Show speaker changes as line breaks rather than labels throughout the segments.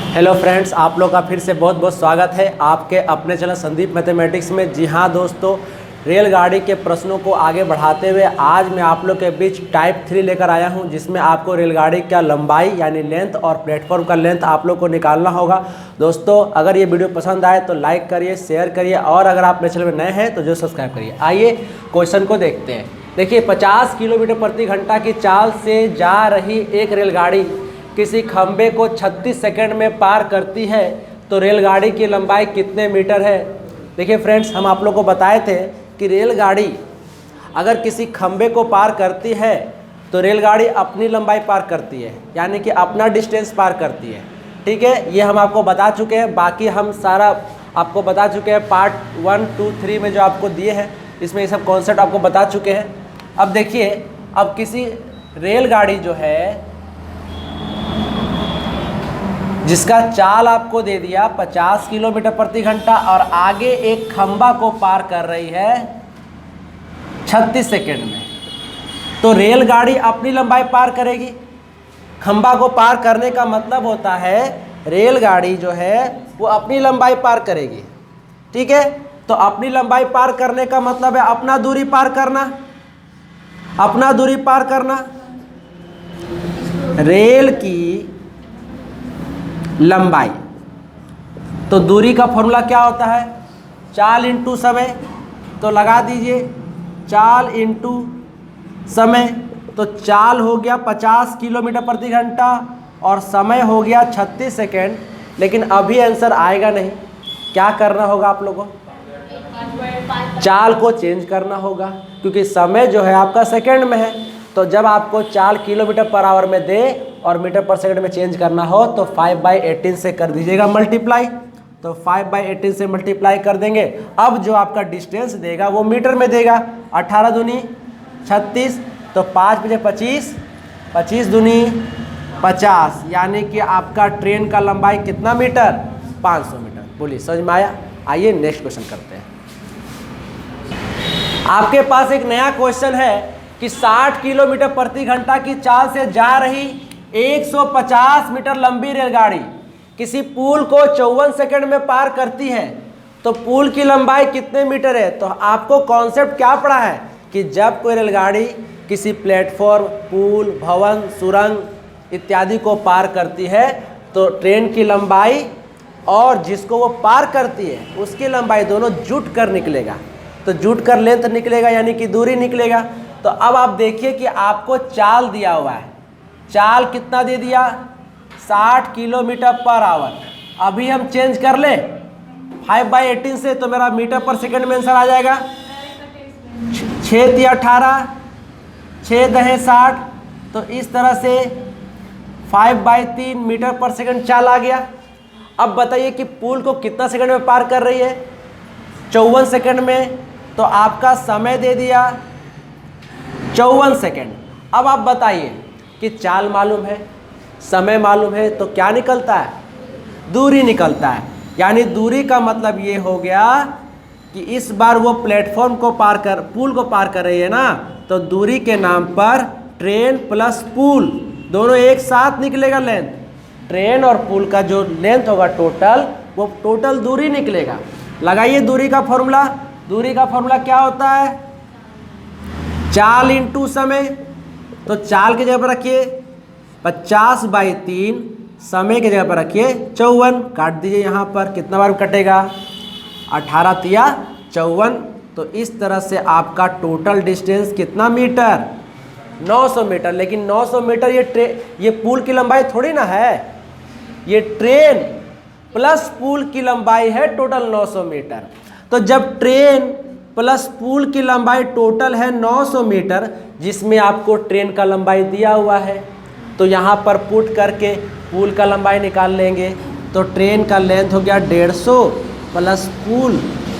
Hello friends, आप लोग का फिर से बहुत बहुत स्वागत है आपके अपने चैनल संदीप मैथमेटिक्स में। जी हाँ दोस्तों, रेलगाड़ी के प्रश्नों को आगे बढ़ाते हुए आज मैं आप लोग के बीच टाइप 3 लेकर आया हूं, जिसमें आपको रेलगाड़ी का लंबाई यानी लेंथ और प्लेटफॉर्म का लेंथ आप लोग को निकालना होगा। दोस्तों, अगर ये वीडियो पसंद आए तो लाइक करिए, शेयर करिए और अगर आप मेरे चैनल में नए हैं तो जो सब्सक्राइब करिए। आइए क्वेश्चन को देखते हैं। देखिए, 50 किलोमीटर प्रति घंटा की चाल से जा रही एक रेलगाड़ी किसी खंबे को 36 सेकंड में पार करती है तो रेलगाड़ी की लंबाई कितने मीटर है। देखिए फ्रेंड्स, हम आप लोग को बताए थे कि रेलगाड़ी अगर किसी खंबे को पार करती है तो रेलगाड़ी अपनी लंबाई पार करती है, यानी कि अपना डिस्टेंस पार करती है। ठीक है, ये हम आपको बता चुके हैं। बाकी हम सारा आपको बता चुके हैं, पार्ट 1, 2, 3 में जो आपको दिए हैं इसमें ये सब कॉन्सेप्ट आपको बता चुके हैं। अब देखिए, अब किसी रेलगाड़ी जो है जिसका चाल आपको दे दिया 50 किलोमीटर प्रति घंटा और आगे एक खंबा को पार कर रही है 36 सेकंड में, तो रेलगाड़ी अपनी लंबाई पार करेगी। खंबा को पार करने का मतलब होता है रेलगाड़ी जो है वो अपनी लंबाई पार करेगी। ठीक है, तो अपनी लंबाई पार करने का मतलब है अपना दूरी पार करना। अपना दूरी पार करना, रेल की लंबाई, तो दूरी का फॉर्मूला क्या होता है? चाल इंटू समय। तो लगा दीजिए चाल इंटू समय, तो चाल हो गया 50 किलोमीटर प्रति घंटा और समय हो गया 36 सेकेंड। लेकिन अभी आंसर आएगा नहीं। क्या करना होगा आप लोगों को? चाल को चेंज करना होगा, क्योंकि समय जो है आपका सेकेंड में है। तो जब आपको चाल किलोमीटर पर आवर में दे और मीटर पर सेकंड में चेंज करना हो तो 5/18 से कर दीजिएगा मल्टीप्लाई। तो 5/18 से मल्टीप्लाई कर देंगे। अब जो आपका डिस्टेंस देगा वो मीटर में देगा। 18 दूनी 36, तो 5 बजे 25, 25 दूनी 50, यानी कि आपका ट्रेन का लंबाई कितना मीटर? 500 मीटर। बोलिए, समझ में आया? आइए नेक्स्ट क्वेश्चन करते हैं। आपके पास एक नया क्वेश्चन है कि 60 किलोमीटर प्रति घंटा की चाल से जा रही 150 मीटर लंबी रेलगाड़ी किसी पुल को 54 सेकंड में पार करती है, तो पुल की लंबाई कितने मीटर है? तो आपको कॉन्सेप्ट क्या पढ़ा है कि जब कोई रेलगाड़ी किसी प्लेटफॉर्म, पुल, भवन, सुरंग इत्यादि को पार करती है तो ट्रेन की लंबाई और जिसको वो पार करती है उसकी लंबाई दोनों जुट कर निकलेगा। तो जुट कर लेंथ निकलेगा, यानी कि दूरी निकलेगा। तो अब आप देखिए कि आपको चाल दिया हुआ है। चाल कितना दे दिया? 60 किलोमीटर पर आवर। अभी हम चेंज कर ले 5/18 से, तो मेरा मीटर पर सेकंड में आंसर आ जाएगा 6 × 18, 6 × 10 60। तो इस तरह से 5/3 मीटर पर सेकंड चाल आ गया। अब बताइए कि पुल को कितना सेकंड में पार कर रही है? 54 सेकंड में। तो आपका समय दे दिया 54 सेकंड। अब आप बताइए कि चाल मालूम है, समय मालूम है, तो क्या निकलता है? दूरी निकलता है। यानी दूरी का मतलब ये हो गया कि इस बार वो प्लेटफॉर्म को पार कर, पुल को पार कर रही है ना, तो दूरी के नाम पर ट्रेन प्लस पुल दोनों एक साथ निकलेगा लेंथ। ट्रेन और पुल का जो लेंथ होगा टोटल, वो टोटल दूरी निकलेगा। लगाइए दूरी का फॉर्मूला। दूरी का फॉर्मूला क्या होता है? चाल इंटू समय। तो चाल की जगह पर रखिए 50/3, समय की जगह पर रखिए 54। काट दीजिए, यहाँ पर कितना बार कटेगा? 18 तिया 54। तो इस तरह से आपका टोटल डिस्टेंस कितना मीटर? 900 मीटर। लेकिन 900 मीटर ये पुल की लंबाई थोड़ी ना है, ये ट्रेन प्लस पुल की लंबाई है टोटल 900 मीटर। तो जब ट्रेन प्लस पुल की लंबाई टोटल है 900 मीटर, जिसमें आपको ट्रेन का लंबाई दिया हुआ है, तो यहाँ पर पुट करके पुल का लंबाई निकाल लेंगे। तो ट्रेन का लेंथ हो गया 150 प्लस पुल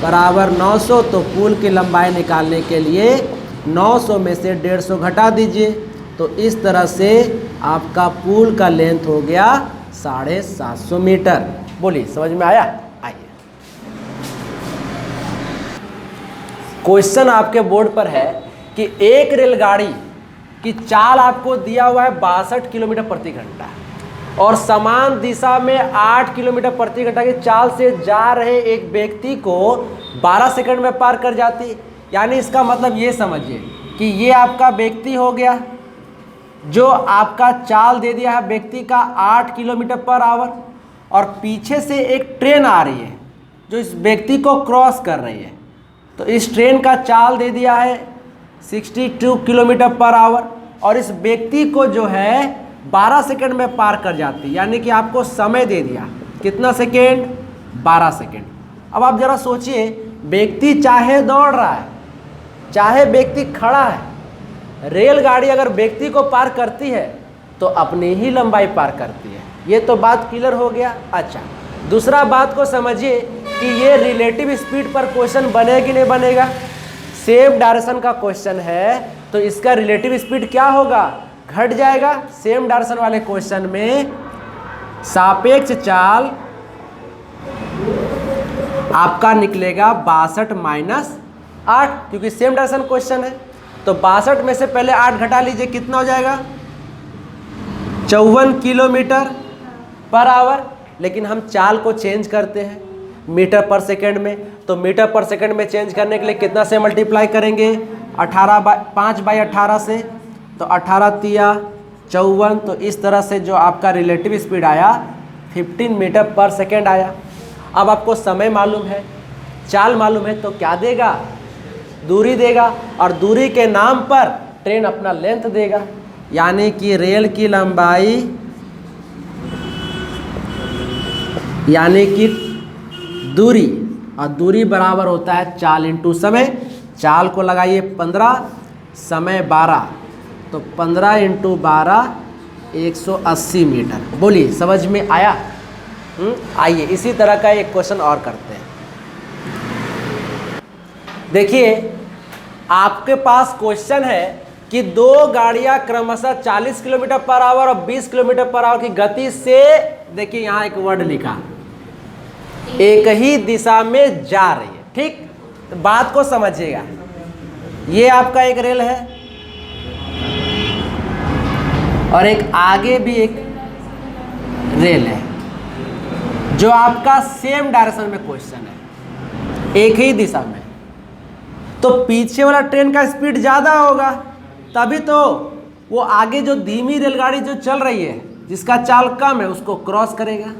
बराबर 900। तो पुल की लंबाई निकालने के लिए 900 में से 150 घटा दीजिए। तो इस तरह से आपका पुल का लेंथ हो गया 750 मीटर। बोलिए, समझ में आया? आइए, क्वेश्चन आपके बोर्ड पर है कि एक रेलगाड़ी की चाल आपको दिया हुआ है 62 किलोमीटर प्रति घंटा। और समान दिशा में 8 किलोमीटर प्रति घंटा की चाल से जा रहे एक व्यक्ति को 12 सेकंड में पार कर जाती। यानी इसका मतलब ये समझिए कि ये आपका व्यक्ति हो गया जो आपका चाल दे दिया है व्यक्ति का 8 किलोमीटर पर आवर, और पीछे से एक ट्रेन आ रही है जो इस व्यक्ति को क्रॉस कर रही है। तो इस ट्रेन का चाल दे दिया है 62 किलोमीटर पर आवर, और इस व्यक्ति को जो है 12 सेकंड में पार कर जाती है। यानी कि आपको समय दे दिया कितना सेकंड, 12 सेकंड। अब आप ज़रा सोचिए, व्यक्ति चाहे दौड़ रहा है चाहे व्यक्ति खड़ा है, रेलगाड़ी अगर व्यक्ति को पार करती है तो अपनी ही लंबाई पार करती है। ये तो बात क्लियर हो गया। अच्छा, दूसरा बात को समझिए कि ये रिलेटिव स्पीड पर क्वेश्चन बनेगा कि नहीं बनेगा। सेम डायरेक्शन का क्वेश्चन है तो इसका रिलेटिव स्पीड क्या होगा, घट जाएगा। सेम डायरेक्शन वाले क्वेश्चन में सापेक्ष चाल आपका निकलेगा 62 माइनस 8, क्योंकि सेम डायरेक्शन क्वेश्चन है। तो 62 में से पहले 8 घटा लीजिए, कितना हो जाएगा 54 किलोमीटर पर आवर। लेकिन हम चाल को चेंज करते हैं मीटर पर सेकंड में, तो मीटर पर सेकंड में चेंज करने के लिए कितना से मल्टीप्लाई करेंगे, 5/18 से, तो 18 तिया 54। तो इस तरह से जो आपका रिलेटिव स्पीड आया 15 मीटर पर सेकंड आया। अब आपको समय मालूम है, चाल मालूम है, तो क्या देगा, दूरी देगा, और दूरी के नाम पर ट्रेन अपना लेंथ देगा। यानी कि रेल की लंबाई यानी कि दूरी, और दूरी बराबर होता है चाल इंटू समय। चाल को लगाइए 15, समय 12, तो 15 इंटू 12 180 मीटर। बोलिए समझ में आया। आइए इसी तरह का एक क्वेश्चन और करते हैं। देखिए, आपके पास क्वेश्चन है कि दो गाड़ियां क्रमशः 40 किलोमीटर पर आवर और 20 किलोमीटर पर आवर की गति से, देखिए यहाँ एक वर्ड लिखा, एक ही दिशा में जा रही है। ठीक, तो बात को समझिएगा। ये आपका एक रेल है और एक आगे भी एक रेल है जो आपका सेम डायरेक्शन में क्वेश्चन है, एक ही दिशा में। तो पीछे वाला ट्रेन का स्पीड ज़्यादा होगा, तभी तो वो आगे जो धीमी रेलगाड़ी जो चल रही है जिसका चाल कम है उसको क्रॉस करेगा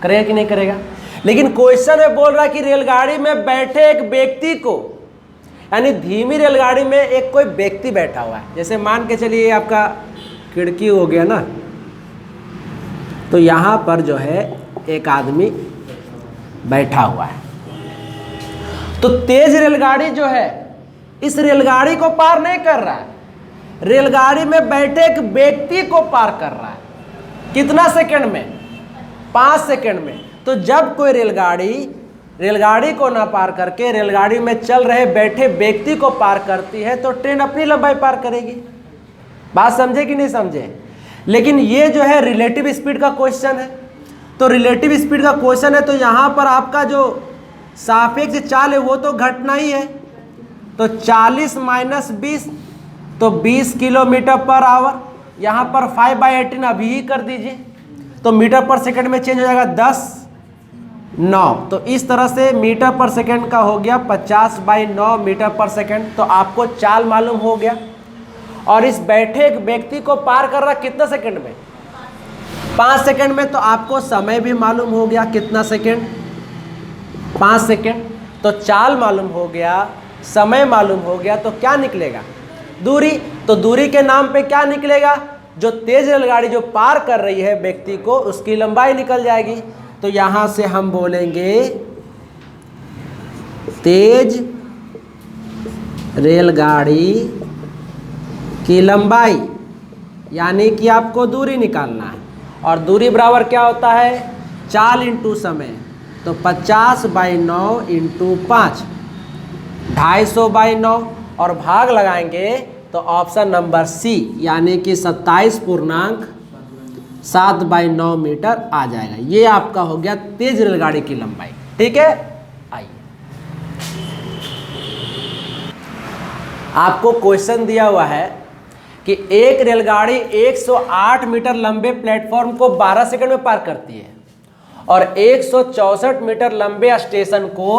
कि नहीं करेगा। लेकिन क्वेश्चन में बोल रहा है कि रेलगाड़ी में बैठे एक व्यक्ति को, यानी धीमी रेलगाड़ी में एक कोई व्यक्ति बैठा हुआ है। जैसे मान के चलिए आपका खिड़की हो गया ना, तो यहाँ पर जो है एक आदमी बैठा हुआ है। तो तेज रेलगाड़ी जो है इस रेलगाड़ी को पार नहीं कर रहा है, रेलगाड़ी में बैठे एक व्यक्ति को पार कर रहा है। कितना सेकंड में, 5 सेकंड में। तो जब कोई रेलगाड़ी को ना पार करके रेलगाड़ी में चल रहे बैठे व्यक्ति को पार करती है तो ट्रेन अपनी लंबाई पार करेगी। बात समझे कि नहीं समझे। लेकिन ये जो है रिलेटिव स्पीड का क्वेश्चन है, तो रिलेटिव स्पीड का क्वेश्चन है तो यहाँ पर आपका जो सापेक्ष चाल है वो तो घटना ही है। तो 40 माइनस 20, तो 20 किलोमीटर पर आवर। यहाँ पर 5/18 अभी ही कर दीजिए, तो मीटर पर सेकंड में चेंज हो जाएगा 10/9। तो इस तरह से मीटर पर सेकंड का हो गया 50/9 मीटर पर सेकंड। तो आपको चाल मालूम हो गया। और इस बैठे एक व्यक्ति को पार कर रहा कितना सेकंड में, 5 सेकंड में। तो आपको समय भी मालूम हो गया, कितना सेकंड, 5 सेकंड। तो चाल मालूम हो गया, समय मालूम हो गया, तो क्या निकलेगा, दूरी। तो दूरी के नाम पे क्या निकलेगा, जो तेज रेलगाड़ी जो पार कर रही है व्यक्ति को उसकी लंबाई निकल जाएगी। तो यहां से हम बोलेंगे तेज रेलगाड़ी की लंबाई, यानी कि आपको दूरी निकालना है। और दूरी बराबर क्या होता है, चाल इंटू समय। तो 50/9 इंटू 5, 250/9, और भाग लगाएंगे तो ऑप्शन नंबर सी यानी कि 27.7/9 मीटर आ जाएगा। ये आपका हो गया तेज रेलगाड़ी की लंबाई। ठीक है, आइए आपको क्वेश्चन दिया हुआ है कि एक रेलगाड़ी 108 मीटर लंबे प्लेटफॉर्म को 12 सेकंड में पार करती है और 164 मीटर लंबे स्टेशन को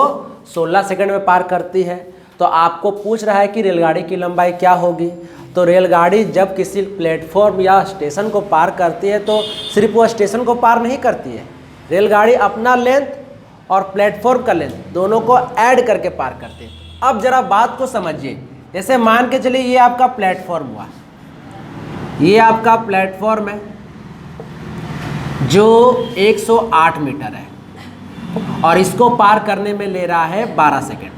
16 सेकंड में पार करती है। तो आपको पूछ रहा है कि रेलगाड़ी की लंबाई क्या होगी। तो रेलगाड़ी जब किसी प्लेटफॉर्म या स्टेशन को पार करती है तो सिर्फ वो स्टेशन को पार नहीं करती है, रेलगाड़ी अपना लेंथ और प्लेटफॉर्म का लेंथ दोनों को ऐड करके पार करती है। अब जरा बात को समझिए। जैसे मान के चलिए ये आपका प्लेटफॉर्म हुआ, ये आपका प्लेटफॉर्म है जो 108 मीटर है और इसको पार करने में ले रहा है 12 सेकेंड।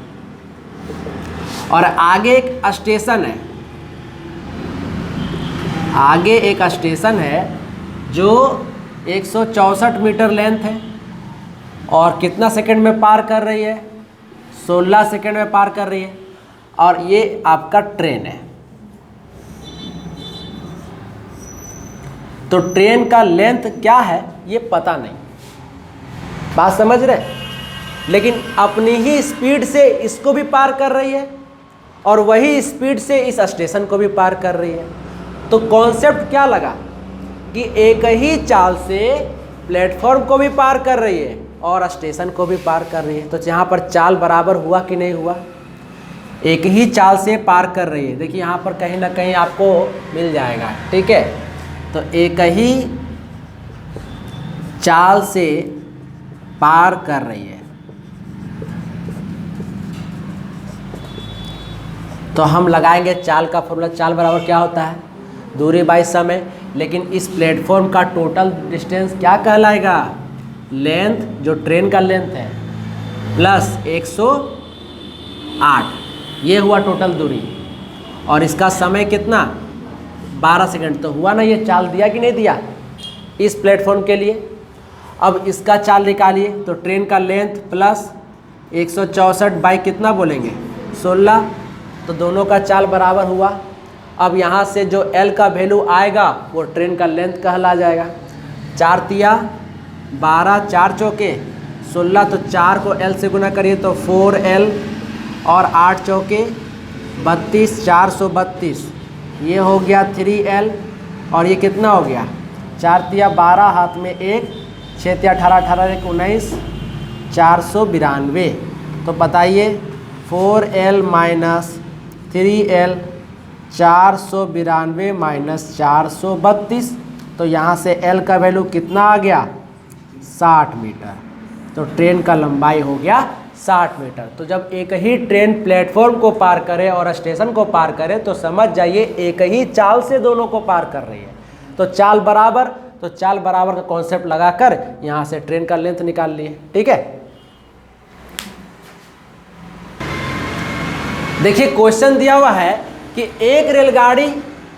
और आगे एक स्टेशन है, आगे एक स्टेशन है जो 164 मीटर लेंथ है और कितना सेकंड में पार कर रही है, 16 सेकंड में पार कर रही है। और ये आपका ट्रेन है। तो ट्रेन का लेंथ क्या है ये पता नहीं, बात समझ रहे, लेकिन अपनी ही स्पीड से इसको भी पार कर रही है और वही स्पीड से इस स्टेशन को भी पार कर रही है। तो कॉन्सेप्ट क्या लगा कि एक ही चाल से प्लेटफॉर्म को भी पार कर रही है और स्टेशन को भी पार कर रही है। तो यहाँ पर चाल बराबर हुआ कि नहीं हुआ, एक ही चाल से पार कर रही है। देखिए यहाँ पर कहीं ना कहीं आपको मिल जाएगा, ठीक है। तो एक ही चाल से पार कर रही है तो हम लगाएंगे चाल का फॉर्मूला। चाल बराबर क्या होता है, दूरी बाई समय। लेकिन इस प्लेटफॉर्म का टोटल डिस्टेंस क्या कहलाएगा, लेंथ, जो ट्रेन का लेंथ है, प्लस 108, ये हुआ टोटल दूरी। और इसका समय कितना, 12 सेकंड। तो हुआ ना, ये चाल दिया कि नहीं दिया इस प्लेटफॉर्म के लिए। अब इसका चाल निकालिए। तो ट्रेन का लेंथ प्लस 164 बाई कितना बोलेंगे, 16। तो दोनों का चाल बराबर हुआ। अब यहाँ से जो L का वैल्यू आएगा वो ट्रेन का लेंथ कहला जाएगा। 4 तिया 12, 4 चौके 16। तो 4 को L से गुना करिए तो 4L और 8 चौके 32, 432। ये हो गया 3L और ये कितना हो गया, 4 तिया 12, हाथ में 1, 6 तिया 18, 18 1 19, 492। तो बताइए 4L माइनस 3L, 492 माइनस 432। तो यहाँ से L का वैल्यू कितना आ गया, 60 मीटर। तो ट्रेन का लंबाई हो गया 60 मीटर। तो जब एक ही ट्रेन प्लेटफॉर्म को पार करे और स्टेशन को पार करे तो समझ जाइए एक ही चाल से दोनों को पार कर रही है। तो चाल बराबर, तो चाल बराबर का कॉन्सेप्ट लगाकर यहाँ से ट्रेन का लेंथ निकाल लिए, ठीक है। देखिए क्वेश्चन दिया हुआ है कि एक रेलगाड़ी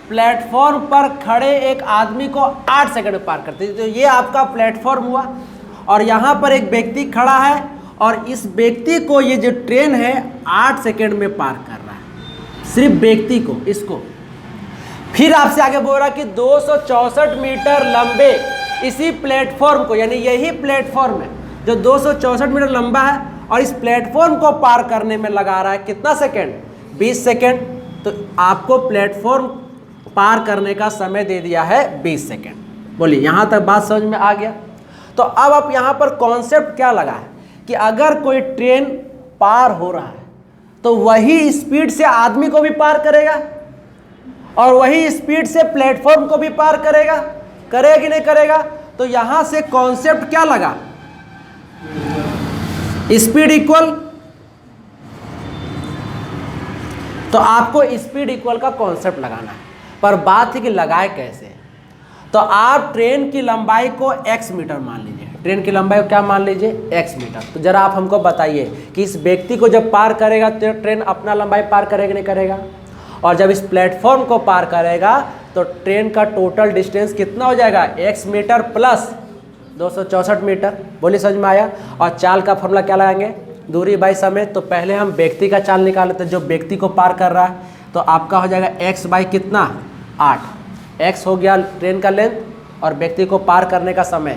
प्लेटफॉर्म पर खड़े एक आदमी को 8 सेकंड में पार करती है। तो ये आपका प्लेटफॉर्म हुआ और यहाँ पर एक व्यक्ति खड़ा है और इस व्यक्ति को ये जो ट्रेन है 8 सेकंड में पार कर रहा है, सिर्फ व्यक्ति को, इसको। फिर आपसे आगे बोल रहा कि 264 मीटर लंबे इसी प्लेटफॉर्म को, यानी यही प्लेटफॉर्म है जो 264 मीटर लंबा है और इस प्लेटफॉर्म को पार करने में लगा रहा है कितना सेकंड, 20 सेकंड। तो आपको प्लेटफॉर्म पार करने का समय दे दिया है 20 सेकंड। बोलिए यहाँ तक बात समझ में आ गया। तो अब आप यहाँ पर कॉन्सेप्ट क्या लगा है कि अगर कोई ट्रेन पार हो रहा है तो वही स्पीड से आदमी को भी पार करेगा और वही स्पीड से प्लेटफॉर्म को भी पार करेगा, करेगा कि नहीं करेगा। तो यहाँ से कॉन्सेप्ट क्या लगा, स्पीड इक्वल। तो आपको स्पीड इक्वल का कॉन्सेप्ट लगाना है, पर बात है कि लगाए कैसे। तो आप ट्रेन की लंबाई को x मीटर मान लीजिए, ट्रेन की लंबाई को क्या मान लीजिए, x मीटर। तो जरा आप हमको बताइए कि इस व्यक्ति को जब पार करेगा तो ट्रेन अपना लंबाई पार करेगा नहीं करेगा, और जब इस प्लेटफॉर्म को पार करेगा तो ट्रेन का टोटल डिस्टेंस कितना हो जाएगा, x मीटर प्लस 264 मीटर। बोलिए समझ में आया। और चाल का फॉर्मूला क्या लगाएंगे, दूरी बाई समय। तो पहले हम व्यक्ति का चाल निकाल लेते हैं जो व्यक्ति को पार कर रहा है। तो आपका हो जाएगा x बाई कितना, 8। x हो गया ट्रेन का लेंथ और व्यक्ति को पार करने का समय।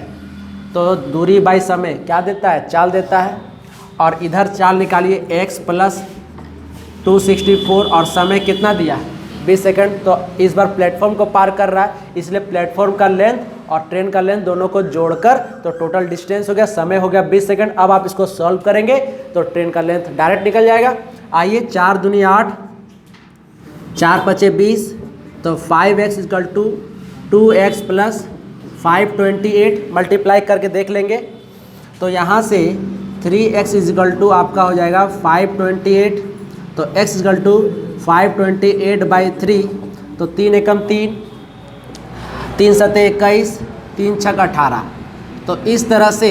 तो दूरी बाई समय क्या देता है, चाल देता है। और इधर चाल निकालिए x प्लस 264 और समय कितना दिया, 20 सेकंड। तो इस बार प्लेटफॉर्म को पार कर रहा है, इसलिए प्लेटफॉर्म का लेंथ और ट्रेन का लेंथ दोनों को जोड़कर तो टोटल डिस्टेंस हो गया, समय हो गया 20 सेकंड। अब आप इसको सॉल्व करेंगे तो ट्रेन का लेंथ डायरेक्ट निकल जाएगा। आइए 4 दूनी 8, 4 पचे 20, तो 5x equal to 2x plus 528 multiply करके देख लेंगे। तो यहाँ से 3x इक्वल टू आपका हो जाएगा 528, तो x इक्वल टू 528/3, तो 3 एकम 3, 3 सते 21, 3 छक 18। तो इस तरह से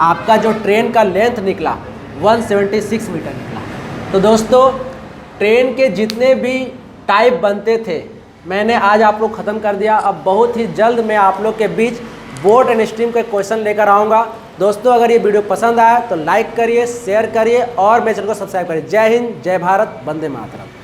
आपका जो ट्रेन का लेंथ निकला 176 मीटर निकला। तो दोस्तों ट्रेन के जितने भी टाइप बनते थे मैंने आज आप लोग ख़त्म कर दिया। अब बहुत ही जल्द मैं आप लोग के बीच बोर्ड एंड स्ट्रीम के क्वेश्चन लेकर आऊँगा। दोस्तों अगर ये वीडियो पसंद आया तो लाइक करिए, शेयर करिए और मेरे चैनल को सब्सक्राइब करिए। जय हिंद, जय भारत, वंदे मातरम।